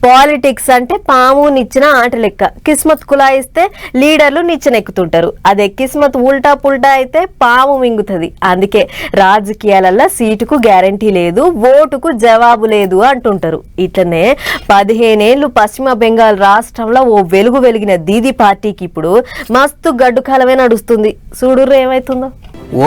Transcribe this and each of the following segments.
Politics అంటే పాము నిచ్చిన ఆట లెక్క. కిస్మత్ కులాయిస్తే లీడర్లు నిచ్చెనెక్కుతుంటారు. అదే కిస్మత్ ఉల్టా పుల్టా అయితే పాము మింగుతుంది. అందుకే రాజకీయాలల్లో సీటుకు గ్యారంటీ లేదు, ఓటుకు జవాబు లేదు అంటుంటారు. ఇట్లనే 15 ఏళ్లు పశ్చిమ బెంగాల్ రాష్ట్రంలో ఓ వెలుగు వెలిగిన దీదీ పార్టీకి ఇప్పుడు మస్తు గడ్డు కాలమే నడుస్తుంది. చూడుర్రు ఏమైతుందో.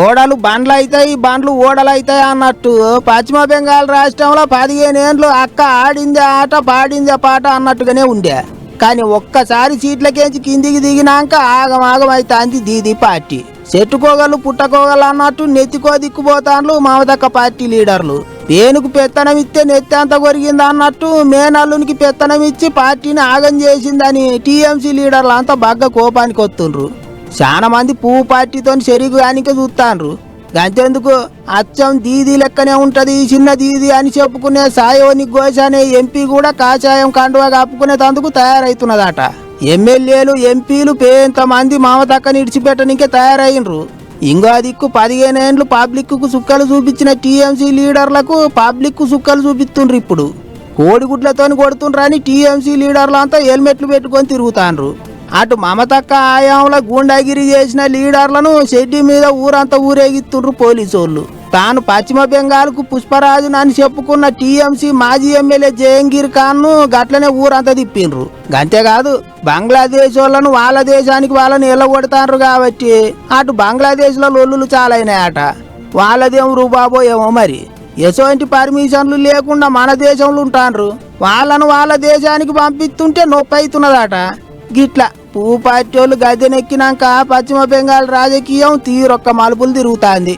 ఓడలు బండ్లు అవుతాయి, బండ్లు ఓడలు అవుతాయి అన్నట్టు పశ్చిమ బెంగాల్ రాష్ట్రంలో 15 ఏళ్ళు అక్క ఆడిందే ఆట పాడిందే పాట అన్నట్టుగానే ఉండే. కానీ ఒక్కసారి సీట్లకేంచి కిందికి దిగినాక ఆగమాగం అవుతుంది దీదీ పార్టీ. చెట్టుకోగలు పుట్టకోగలు అన్నట్టు నెత్తికో దిక్కుపోతాండ్లు మమతక్క పార్టీ లీడర్లు. పేనుకు పెత్తనం ఇస్తే నెత్తి అంత కొరిగింది అన్నట్టు మేనల్లునికి పెత్తనం ఇచ్చి పార్టీని ఆగం చేసిందని టీఎంసీ లీడర్లు అంతా బాగా కోపానికి వస్తుండ్రు. చాలా మంది పువ్వు పార్టీతో చెరుగు కానికే చూస్తాండ్రు. గంతెందుకు అచ్చం దీదీ లెక్కనే ఉంటది చిన్న దీదీ అని చెప్పుకునే సాయోని ఘోష్ అనే ఎంపీ కూడా కాషాయం కండువా కప్పుకునేందుకు తయారైతున్నదట. ఎమ్మెల్యేలు ఎంపీలు పేంతమంది మమతక్కని ఇడిచిపెట్టనికే తయారైనరు. ఇంకో దిక్కు 15 ఏళ్ళు పబ్లిక్ కు సుక్కలు చూపించిన టీఎంసీ లీడర్లకు పబ్లిక్ కు సుక్కలు చూపిస్తుండ్రు. ఇప్పుడు కోడిగుడ్లతోని కొడుతుండ్రని టీఎంసీ లీడర్లు అంతా హెల్మెట్లు పెట్టుకొని తిరుగుతాండ్రు. అటు మమతక్క ఆయాంలో గూండాగిరి చేసిన లీడర్లను షెడ్డి మీద ఊరంతా ఊరేగిస్తుండ్రు పోలీసోళ్ళు. తాను పశ్చిమ బెంగాల్ కు పుష్పరాజును అని చెప్పుకున్న టీఎంసీ మాజీ ఎమ్మెల్యే జహంగీర్ ఖాన్ ను గట్లనే ఊరంతా తిప్పిండ్రు. అంతేకాదు బంగ్లాదేశ్ వాళ్ళను వాళ్ళ దేశానికి వాళ్ళని ఎల్లగొడతాండ్రు కాబట్టి అటు బంగ్లాదేశ్ లో లొల్లులు చాలా అయినాయట. వాళ్ళదేం రూబాబో ఏమో మరి. ఎటువంటి పర్మిషన్లు లేకుండా మన దేశంలో ఉంటాండ్రు. వాళ్ళను వాళ్ళ దేశానికి పంపిస్తుంటే నొప్పి అవుతున్నదట. గిట్లా పువ్వు పార్టీ వాళ్ళు గద్దెనెక్కినాక పశ్చిమ బెంగాల్ రాజకీయం తీరొక్క మలుపులు తిరుగుతాంది.